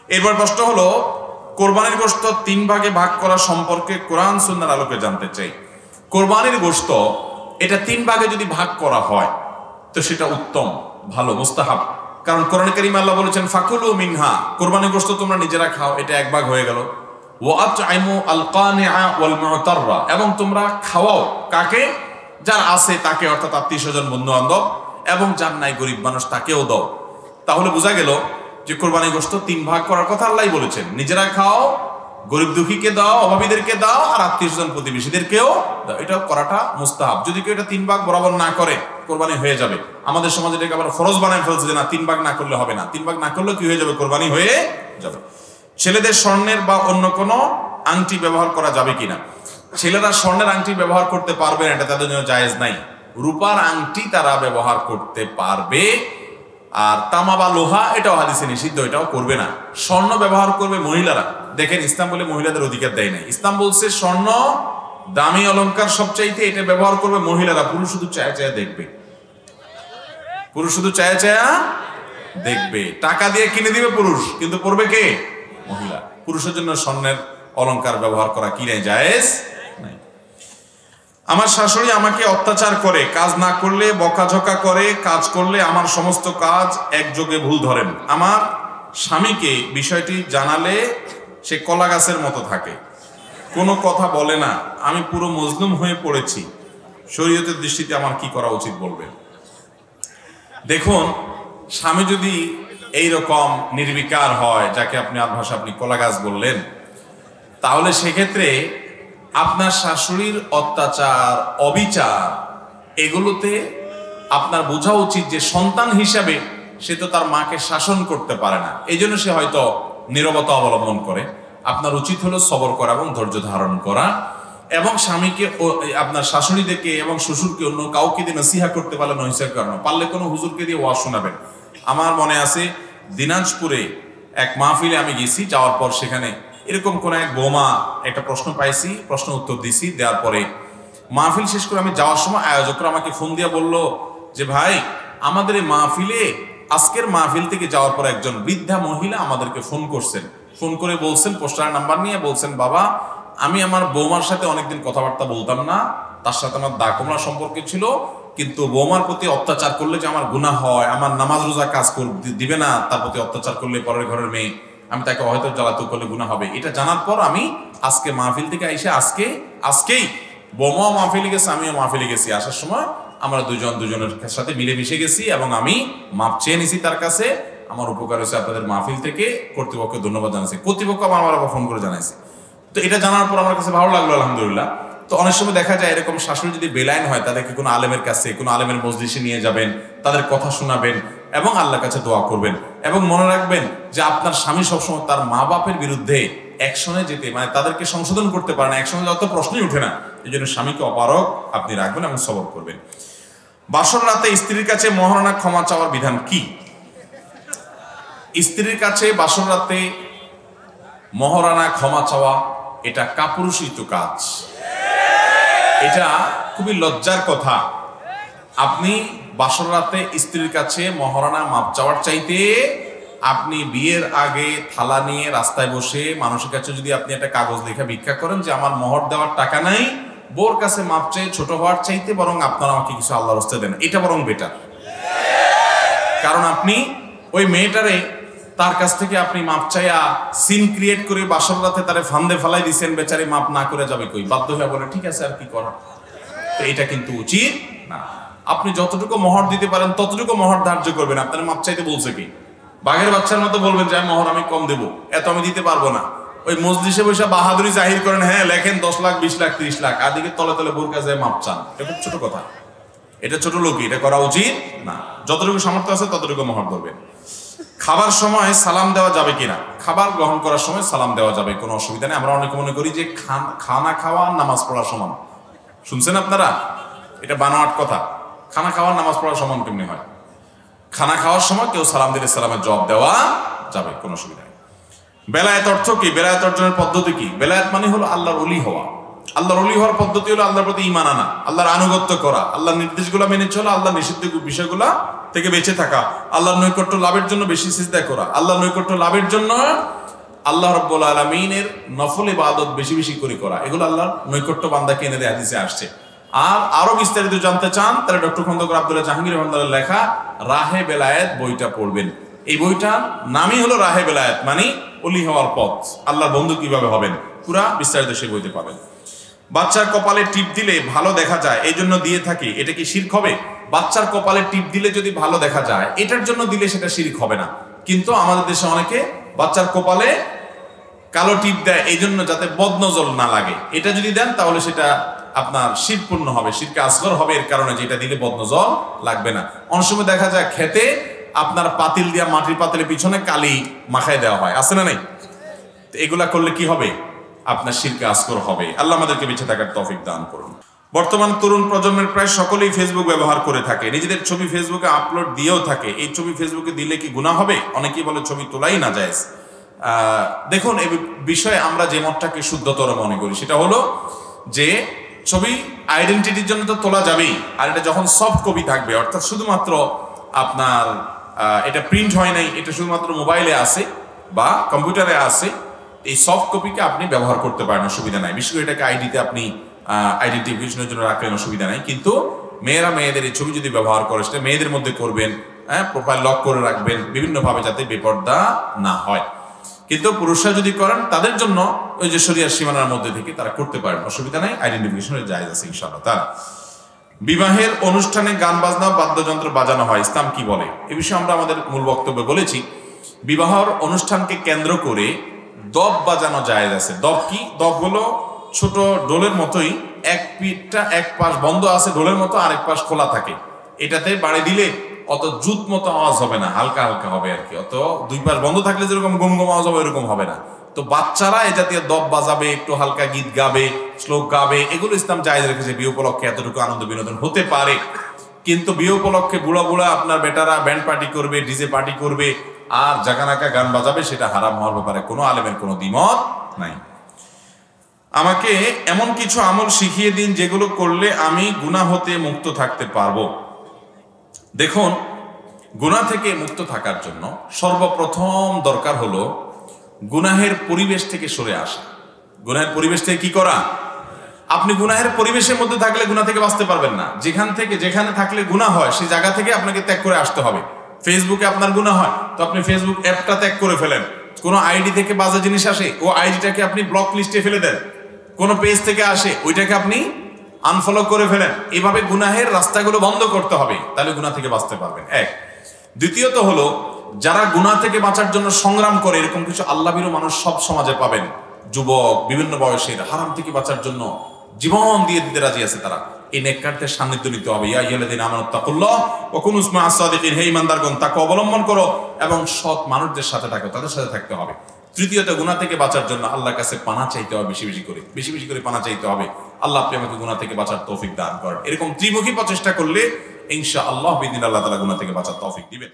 এরপর প্রশ্ন হলো, কোরবানির গোশত 3 ভাগে ভাগ করা সম্পর্কে কোরআন সুন্নাহর আলোকে জানতে চাই। কোরবানির গোশত এটা 3 ভাগে যদি ভাগ করা হয় তো সেটা উত্তম, ভালো, মুস্তাহাব। কারণ কোরআন কারীমে আল্লাহ বলেছেন ফাকুলু মিনহা, কোরবানির গোশত তোমরা নিজেরা খাও, এটা 1 ভাগ হয়ে গেল। ওয়া আত'ইমু আল কানিআ ওয়াল মু'তাররা, এবং তোমরা খাওয়াও কাকে? যার আছে তাকে, অর্থাৎ আত্মীয়স্বজন, বন্ধু বান্ধব, এবং যার নাই গরিব মানুষ তাকেও দাও। তাহলে বোঝা গেল যে কোরবানির গোশত 3 ভাগ করার কথা আল্লাহই বলেছেন। নিজেরা খাও, গরিব দুঃখীকে দাও, অভাবীদেরকে দাও, আর আত্মীয়স্বজন প্রতিবেশীদেরকেও দাও। এটা করাটা মুস্তাহাব। যদি কেউ এটা 3 ভাগ বরাবর না করে কোরবানি হয়ে যাবে। আমাদের সমাজে এটাকে আবার ফরজ বানায় ফেলছে যে না 3 ভাগ না করলে হবে না। 3 ভাগ না করলে কি হয়ে যাবে? কোরবানি হয়ে যাবে। ছেলেদের স্বর্ণের বা অন্য কোনো আংটি ব্যবহার করা যাবে কিনা? ছেলেরা স্বর্ণের আংটি ব্যবহার করতে পারবে না, এটা তাদের জন্য জায়েজ নাই। রূপার আংটি তারা ব্যবহার করতে পারবে, আর তামা বা লোহা এটাও হাদিসে নিষিদ্ধ, এটাও করবে না। স্বর্ণ ব্যবহার করবে মহিলারা। দেখেন, ইসলাম বলে মহিলাদের অধিকার দেয় নাই। ইসলাম বলছে স্বর্ণ দামি অলংকার সবচাইতে, এটা ব্যবহার করবে মহিলারা। পুরুষ শুধু চায়া চায়া দেখবে, পুরুষ শুধু চায়া চায়া দেখবে। টাকা দিয়ে কিনে দিবে পুরুষ, কিন্তু পরবে কে? মহিলা। পুরুষের জন্য স্বর্ণের অলংকার ব্যবহার করা কি নাই? জায়েজ নাই। আমার শাশুড়ি আমাকে অত্যাচার করে, কাজ না করলে বকাঝকা করে, কাজ করলে আমার সমস্ত কাজ একযোগে ভুল ধরেন। আমার স্বামীকে বিষয়টি জানালে সে কলা গাছের মতো থাকে, কোনো কথা বলে না। আমি পুরো মজলুম হয়ে পড়েছি। শরীয়তের দৃষ্টিতে আমার কি করা উচিত বলবেন? দেখুন, স্বামী যদি এইরকম নির্বিকার হয়, যাকে আপনি ভাষা আপনি কলা গাছ বললেন, তাহলে সেক্ষেত্রে আপনার শাশুড়ির অত্যাচার, অবিচার, এগুলোতে আপনার বোঝা উচিত যে সন্তান হিসাবে সে তো তার মাকে শাসন করতে পারে না, এই জন্য সে হয়তো নীরবতা অবলম্বন করে। আপনার উচিত হলো সবর করা এবং ধৈর্য ধারণ করা, এবং স্বামীকে, আপনার শাশুড়িদেরকে এবং শ্বশুরকে অন্য কাউকে দিয়ে নসিহা করতে পারলে নসিহা করানো, পারলে কোনো হুজুরকে দিয়ে ওয়াজ শোনাবেন। আমার মনে আছে দিনাজপুরে এক মাহফিলে আমি গেছি, যাওয়ার পর সেখানে এরকম কোন এক বোমা একটা প্রশ্ন পাইছি, প্রশ্ন উত্তর দিছি। দেওয়ার পরে মাহফিল শেষ করে আমি যাওয়ার সময় আয়োজকরা আমাকে ফোন দিয়ে বলল যে ভাই, আমাদের এই মাহফিলে, আজকের মাহফিল থেকে যাওয়ার পর একজন বৃদ্ধা মহিলা আমাদেরকে ফোন করছেন। ফোন করে বলছেন, পোস্টার নাম্বার নিয়ে বলছেন, বাবা, আমি আমার বৌমার সাথে অনেকদিন কথাবার্তা বলতাম না, তার সাথে আমার দাকমরা সম্পর্ক ছিল, কিন্তু বৌমার প্রতি অত্যাচার করলে যে আমার গুনাহ হয়, আমার নামাজ রোজা কাজ দিবে না, তার প্রতি অত্যাচার করলে, পরের ঘরের মেয়ে, আমি তাকে হয়তো জ্বালাতন করলে গুনাহ হবে। এটা জানার পর আমি আজকে মাহফিল থেকে এসে আজকেই বৌমাও মাহফিলে গেছে, আমিও মাহফিলে গেছি। আসার সময় আমরা দুজনের সাথে মিলেমিশে গেছি এবং আমি মাপ চেয়ে নিছি তার কাছে। আমার উপকার হয়েছে আপনাদের মাহফিল থেকে, কর্তৃপক্ষকে ধন্যবাদ জানাচ্ছি। কর্তৃপক্ষ আমার আবার ফোন করে জানাইছে। তো এটা জানার পর আমার কাছে ভালো লাগলো, আলহামদুলিল্লাহ। তো অনেক সময় দেখা যায় এরকম শাশুড়ি যদি বেলাইন হয়, তাদেরকে কোনো আলেমের কাছে, কোনো আলেমের মজলিসে নিয়ে যাবেন, তাদের কথা শোনাবেন এবং আল্লাহর কাছে দোয়া করবেন। এবং মনে রাখবেন যে আপনার স্বামী সবসময় তার মা বাপের বিরুদ্ধে অ্যাকশনে যেতে, মানে তাদেরকে সংশোধন করতে পারে না, অ্যাকশনে যত প্রশ্নই উঠে না। এই জন্য স্বামীকে অপারগ আপনি রাখবেন এবং সবর করবেন। বাসর রাতে স্ত্রীর কাছে মহারানা ক্ষমা চাওয়ার বিধান কি? স্ত্রীর কাছে বাসর রাতে মহারানা ক্ষমা চাওয়া এটা কাপুরুষিত কাজ। এটা খুবই লজ্জার কথা। আপনি বাসর রাতে স্ত্রীর কাছে মহারানা মাপ চাওয়ার চাইতে আপনি বিয়ের আগে থালা নিয়ে রাস্তায় বসে মানুষের কাছে যদি আপনি একটা কাগজ লেখা ভিক্ষা করেন যে আমার মোহর দেওয়ার টাকা নাই, বোর কাছে মাপ চেয়ে ছোট হওয়ার চাইতে বরং আপনারা আমাকে কিছু আল্লাহর রাস্তায় দেন, এটা বরং বেটার। কারণ আপনি ওই মেয়েটারে তার কাছ থেকে আপনি মাপ চাইয়া সিন ক্রিয়েট করে বাসর রাতে তারে ফান্দে ফালাই দিচ্ছেন, বেচারি মাপ না করে যাবে কই, বাধ্য হয়ে বলে ঠিক আছে আর কি করার। তো এটা কিন্তু উচিত না। আপনি যতটুকু মোহর দিতে পারেন ততটুকু মোহর ধার্য করবেন। আপনার মাপ চাইতে বলছে কি? বাঘের বাচ্চার মতো বলবেন যে আমি মোহর আমি কম দেবো, এত আমি দিতে পারবো না। ওই মজলিসে বসে বাহাদুরি জাহির করেন, হ্যাঁ লেখেন 10 লাখ 20 লাখ 30 লাখ, আর দিকে তলে তলে বোর কাছে মাপ চান। এটা ছোট কথা, এটা ছোট লোকই, এটা করা উচিত না। যতটুকু সামর্থ্য আছে ততটুকু মোহর ধরবেন। খাবার সময় সালাম দেওয়া যাবে কিনা? খাবার গ্রহণ করার সময় সালাম দেওয়া যাবে, কোনো অসুবিধা নেই। আমরা অনেকে মনে করি যে খানা খাওয়া নামাজ পড়ার সমান। শুনছেন আপনারা? এটা বানোয়াট কথা। খানা খাওয়ার নামাজ পড়ার সমান কেমনি হয়? খানা খাওয়ার সময় কেউ সালাম দিলে সালামের জবাব দেওয়া যাবে, কোনো অসুবিধা নেই। বেলায়েত অর্থ কি? বেলায়েত অর্জনের পদ্ধতি কি? বেলায়েত মানে হলো আল্লাহর ওলি হওয়া। আল্লাহর ওলি হওয়ার পদ্ধতি হলো আল্লাহর প্রতি ঈমান আনা, আল্লাহর আনুগত্য করা, আল্লাহর নির্দেশগুলো মেনে চলা, আল্লাহর নিষিদ্ধ বিষয়গুলা থেকে বেঁচে থাকা, আল্লাহর নৈকট্য লাভের জন্য বেশি সিজদা করা, আল্লাহর নৈকট্য লাভের জন্য আল্লাহ রাব্বুল আলামিনের নফল ইবাদত বেশি বেশি করে করা, এগুলো আল্লাহর নৈকট্য বান্দাকে এনে দেয়, হাদিসে আসছে। আর আরো বিস্তারিত জানতে চান তাহলে ডক্টর খন্দকার আব্দুল্লাহ জাহাঙ্গীর রহমানুল্লাহর লেখা রাহে বেলায়েত বইটা পড়বেন। এই বইটার নামই হলো রাহে বেলায়েত, মানে ওলি হওয়ার পথ, আল্লাহর বন্ধু কিভাবে হবেন, পুরা বিস্তারিত সেই বইতে পাবেন। বাচ্চার কপালে টিপ দিলে ভালো দেখা যায়, এই জন্য দিয়ে থাকি, এটা কি শিরক হবে? বাচ্চার কপালে টিপ দিলে যদি ভালো দেখা যায় এটার জন্য দিলে সেটা শিরক হবে না, কিন্তু আমাদের দেশে অনেকে বাচ্চার কপালে কালো টিপ দেয় এই জন্য যাতে বদনজর না লাগে, এটা যদি দেন তাহলে সেটা আপনার শিরকপূর্ণ হবে, শিরকে আসগর হবে, এর কারণে যেটা দিলে বদনজর লাগবে না। অনেক সময় দেখা যায় খেতে আপনার পাতিল দিয়া মাটির পাতিলের পিছনে কালি মাখায় দেওয়া হয়, আছে না নাই? এগুলা করলে কি হবে? আপনার শিরকে আসগর হবে। আল্লাহ আমাদেরকে বেঁচে থাকার তৌফিক দান করুন। বর্তমান তরুণ প্রজন্মের প্রায় সকলেই ফেসবুক ব্যবহার করে থাকে, নিজেদের ছবি ফেসবুকে আপলোড দিয়েও থাকে। এই ছবি ফেসবুকে দিলে কি গুনাহ হবে? অনেকেই বলে ছবি তোলাই না যায়। দেখুন, এই বিষয়ে আমরা যে মতটাকে শুদ্ধতর মনে করি সেটা হলো যে ছবি আইডেন্টিটির জন্য তো তোলা যাবেই, আর এটা যখন সফট কপি থাকবে, অর্থাৎ শুধুমাত্র আপনার এটা প্রিন্ট হয় নাই, এটা শুধুমাত্র মোবাইলে আছে বা কম্পিউটারে আছে, এই সফট কপিকে আপনি ব্যবহার করতে পারেন, অসুবিধা নাই। বিশেষ করে এটাকে আইডিতে আপনি আইডেন্টিফিকেশনের জন্য রাখলেন, অসুবিধা নাই। কিন্তু মেয়েরা মেয়েদের এই ছবি যদি ব্যবহার করে সেটা মেয়েদের মধ্যে করবেন, প্রোফাইল লক করে রাখবেন বিভিন্নভাবে যাতে বেপর্দা না হয়। কিন্তু পুরুষরা যদি করেন তাদের জন্য ওই যে শরিয়ার সীমানার মধ্যে থেকে তারা করতে পারেন, অসুবিধা নাই, আইডেন্টিফিকেশনের জায়েজ আছে ইনশাআল্লাহ। তার বিবাহের অনুষ্ঠানে গান বাজনা বাদ্যযন্ত্র বাজানো হয়, ইসলাম কি বলে? এ বিষয়ে আমরা আমাদের মূল বক্তব্যে বলেছি, বিবাহের অনুষ্ঠানকে কেন্দ্র করে দব বাজানো জায়েজ আছে। দব কি? দব হলো ছোট ডোলের মতোই, এক পিঠটা এক পাশ বন্ধ আছে ডোলের মতো, আরেক পাশ খোলা থাকে। এটাতে বাড়ি দিলে অত জুত মতো আওয়াজ হবে না, হালকা হালকা হবে আর কি। অত দুই পাশ বন্ধ থাকলে যেরকম গম গম আওয়াজ হবে এরকম হবে না। তো বাচ্চারা এ জাতীয় দব বাজাবে, একটু হালকা গীত গাবে, শ্লোক গাবে, এগুলো ইসলাম জায়েজ রেখেছে। বিয়ে উপলক্ষে এতটুকু আনন্দ বিনোদন হতে পারে, কিন্তু বিয়ে উপলক্ষে বুড়া বুড়া আপনার বেটারা ব্যান্ড পার্টি করবে, ডিজে পার্টি করবে আর জাগানাকা গান বাজাবে, সেটা হারাম হওয়ার ব্যাপারে কোনো আলেমের কোনো দ্বিমত নাই। আমাকে এমন কিছু আমল শিখিয়ে দিন যেগুলো করলে আমি গুনাহ হতে মুক্ত থাকতে পারবো। দেখুন, গুনাহ থেকে মুক্ত থাকার জন্য সর্বপ্রথম দরকার হলো গুনাহের পরিবেশ থেকে সরে আসা। গুনাহের পরিবেশ থেকে কি করা? আপনি গুনাহের পরিবেশের মধ্যে থাকলে গুনাহ থেকে বাঁচতে পারবেন না। যেখানে থাকলে গুনাহ হয় সেই জায়গা থেকে আপনাকে ত্যাগ করে আসতে হবে। ফেসবুকে আপনার গুনাহ হয় তো আপনি ফেসবুক অ্যাপটা ত্যাগ করে ফেলেন। কোনো আইডি থেকে বাজে জিনিস আসে, ও আইডিটাকে আপনি ব্লক লিস্টে ফেলে দেন। কোনো পেজ থেকে আসে, ওইটাকে আপনি আনফলো করে ফেলেন। এভাবে গুনাহের রাস্তাগুলো বন্ধ করতে হবে, তাহলে গুনাহ থেকে বাঁচতে পারবেন। এক। দ্বিতীয়ত হলো, যারা গুনাহ থেকে বাঁচার জন্য সংগ্রাম করে, এরকম কিছু আল্লাহভীরু মানুষ সব সমাজে পাবেন। যুবক, বিভিন্ন বয়সের, হারাম থেকে বাঁচার জন্য জীবন দিয়ে দিতে রাজি আছে তারা। এই নেককারদের সান্নিধ্য নিতে হবে। ইয়া আইয়ুহাল্লাযীনা আমানু তাকুল্লাহ ওয়া কুনু মা'আস সাদিকিন, হে ঈমানদারগণ তাকওয়া অবলম্বন করো এবং সৎ মানুষদের সাথে থাকো, তাদের সাথে থাকতে হবে। তৃতীয়ত, গুনাহ থেকে বাঁচার জন্য আল্লাহর কাছে পানাহ চাইতে হবে, বেশি বেশি করে পানাহ চাইতে হবে। আল্লাহ আপনি আমাকে গুনাহ থেকে বাঁচার তৌফিক দান করেন। এরকম ত্রিমুখী প্রচেষ্টা করলে ইনশাআল্লাহ বিদিন আল্লাহ তাআলা গুনাহ থেকে বাঁচার তৌফিক দিবেন।